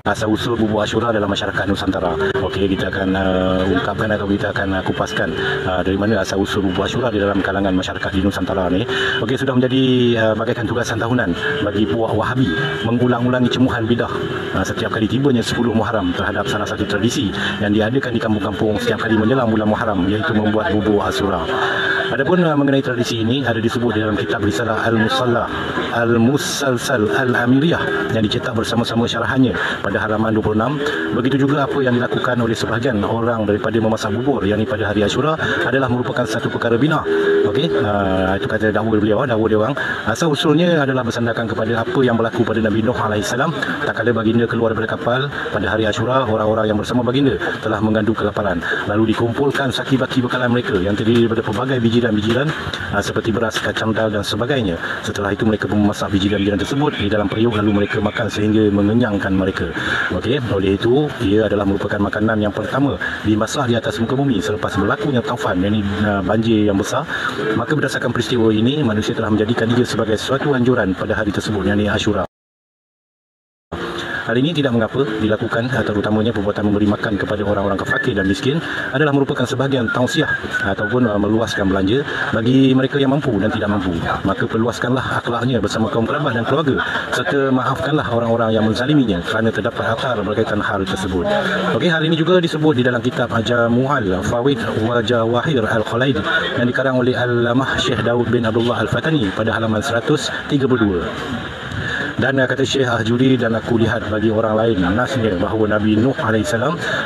asal-usul bubur Asyura dalam masyarakat Nusantara. Okey, kita akan ungkapkan atau kita akan kupaskan dari mana asal-usul bubur Asyura di dalam kalangan masyarakat di Nusantara ni. Okey, sudah menjadi bagaikan tugasan tahunan bagi puak Wahabi mengulang-ulangi cemuhan bidah setiap kali tibanya 10 Muharram terhadap salah satu tradisi yang diadakan di kampung-kampung setiap kali menjelang bulan Muharram, iaitu membuat bubur Asyura. Adapun mengenai tradisi ini ada disebut di dalam kitab Risalah Al-Musalla Al-Musalsal Al-Amiriyah yang dicetak bersama-sama syarahannya pada halaman 26. Begitu juga apa yang dilakukan oleh sebahagian orang daripada memasak bubur yang pada hari Asyura adalah merupakan satu perkara bina. Okey, itu kata dakwah beliau, dakwah dia orang. Asal usulnya adalah bersandarkan kepada apa yang berlaku pada Nabi Nuh AS. Tak kala baginda keluar daripada kapal pada hari Asyura, orang-orang yang bersama baginda telah mengandung kelaparan, lalu dikumpulkan saki-baki bekalan mereka yang terdiri daripada pelbagai bijiran-bijiran seperti beras, kacang dal dan sebagainya. Setelah itu mereka pun memasak bijiran-bijiran tersebut di dalam periuk, lalu mereka makan sehingga mengenyangkan mereka. Okey, oleh itu ia adalah merupakan makanan yang pertama dimasak di atas muka bumi selepas berlakunya taufan, yakni banjir yang besar. Maka berdasarkan peristiwa ini, manusia telah menjadikan ia sebagai suatu anjuran pada hari tersebut, yakni Asyura. Hal ini tidak mengapa dilakukan, terutamanya perbuatan memberi makan kepada orang-orang fakir dan miskin adalah merupakan sebahagian tausiah ataupun meluaskan belanja bagi mereka yang mampu dan tidak mampu. Maka perluaskanlah akhlaknya bersama kaum kerabat dan keluarga, serta maafkanlah orang-orang yang menzaliminya kerana terdapat athar berkaitan hal tersebut. Okey, hal ini juga disebut di dalam kitab Jamu'al Fawaid wa Jawahir Al-Khalaid yang dikarang oleh Al-Lamah Syekh Daud bin Abdullah Al-Fatani pada halaman 132. Dan kata Syekh Ahjuri, dan aku lihat bagi orang lain nasnya bahawa Nabi Nuh AS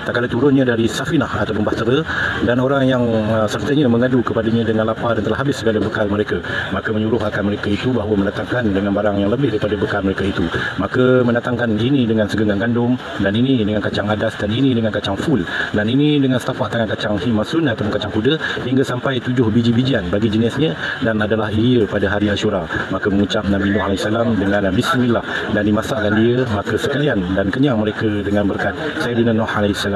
tak kala turunnya dari safinah ataupun bahtera, dan orang yang sertanya mengadu kepadanya dengan lapar dan telah habis segala bekal mereka, maka menyuruh akan mereka itu bahawa mendatangkan dengan barang yang lebih daripada bekal mereka itu. Maka mendatangkan ini dengan segenggam gandum, dan ini dengan kacang adas, dan ini dengan kacang ful, dan ini dengan setapak tangan kacang himasun ataupun kacang kuda, hingga sampai 7 biji-bijian bagi jenisnya, dan adalah ia pada hari Asyura. Maka mengucap Nabi Nuh AS dengan Bismillah, dan dimasakkan dia, maka sekalian dan kenyang mereka dengan berkat Sayyidina Nuh AS.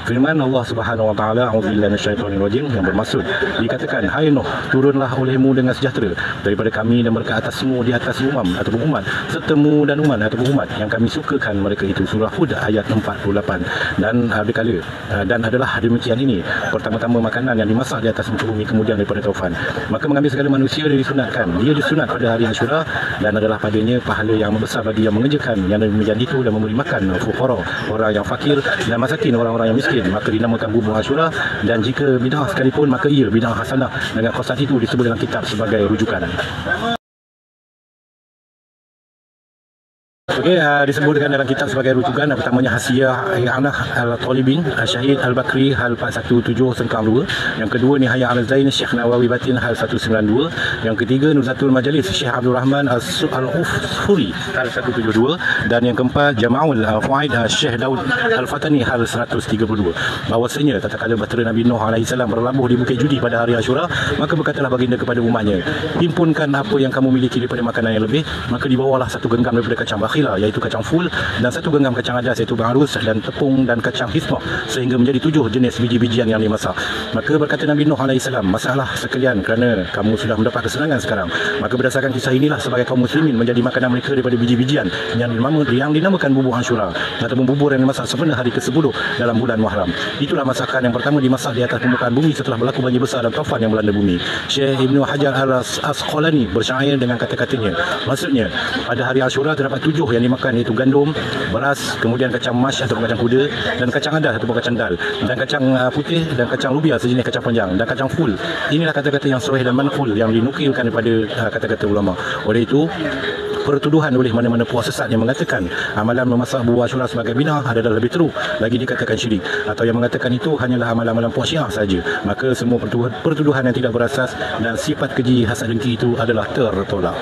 Firman Allah Subhanahu wa taala, a'udzubillahi minasyaitonir rajim, yang bermaksud dikatakan, hai Nuh, turunlah olehmu dengan sejahtera daripada kami dan berkat atasmu di atas ataupun umat sertamu dan umat ataupun umat yang kami sukakan mereka itu. Surah Hud ayat 48. Dan dan adalah demikian ini pertama-tama makanan yang dimasak di atas muka bumi kemudian daripada taufan. Maka mengambil segala manusia disunatkan, dia disunat pada hari Asyura, dan adalah padanya pahala yang besar bagi yang mengerjakan yang demikian itu dan memberi makan fuqara, orang yang fakir, dan masakin, orang-orang yang miskin, maka dinamakan bubur Asyura. Dan jika bidah sekalipun, maka ia bidah hasanah dengan qasad itu disebut dalam kitab sebagai rujukan. Okey, disebutkan dalam kitab sebagai rujukan. Pertamanya Hasiyah I'anah Al-Talibin Syahid Al-Bakri hal 417 sengkang 2. Yang kedua Nihayah Al-Zain Syekh Nawawi Batin hal 192. Yang ketiga Nuzhatul Majalis Syekh Abdul Rahman Al-Ufuri hal 172. Dan yang keempat Jama'ul Fuaid Syekh Daud Al-Fatani hal 132. Bahawasanya tatkala bahtera Nabi Nuh AS berlabuh di Bukit Judi pada hari Asyura, maka berkatalah baginda kepada umatnya, himpunkan apa yang kamu miliki daripada makanan yang lebih. Maka dibawalah satu genggam daripada kacang bakhila, iaitu kacang ful, dan satu genggam kacang adas, iaitu barus, dan tepung dan kacang hismah, sehingga menjadi 7 jenis biji-bijian yang dimasak. Maka berkata Nabi Nuh AS, masaklah sekalian kerana kamu sudah mendapat kesenangan sekarang. Maka berdasarkan kisah inilah sebagai kaum muslimin menjadi makanan mereka daripada biji-bijian yang dinamakan bubur Asyura ataupun bubur yang dimasak sebenarnya hari ke-10 dalam bulan Muharram. Itulah masakan yang pertama dimasak di atas permukaan bumi setelah berlaku banjir besar dan taufan yang melanda bumi. Syekh Ibnu Hajar Al-Asqalani bersyair dengan kata-katanya, maksudnya pada hari Asyura terdapat 7 yang dimakan, iaitu gandum, beras, kemudian kacang mash atau kacang kuda, dan kacang adas atau kacang dal, dan kacang putih, dan kacang lubia sejenis kacang panjang, dan kacang ful. Inilah kata-kata yang sahih dan manqul yang dinukilkan daripada kata-kata ulama. Oleh itu pertuduhan oleh mana-mana puak sesat yang mengatakan amalan memasak bubur Asyura sebagai bid'ah adalah lebih teruk lagi dikatakan syirik, atau yang mengatakan itu hanyalah amalan-amalan puak Syiah saja. Maka semua pertuduhan yang tidak berasas dan sifat keji hasad dengki itu adalah tertolak.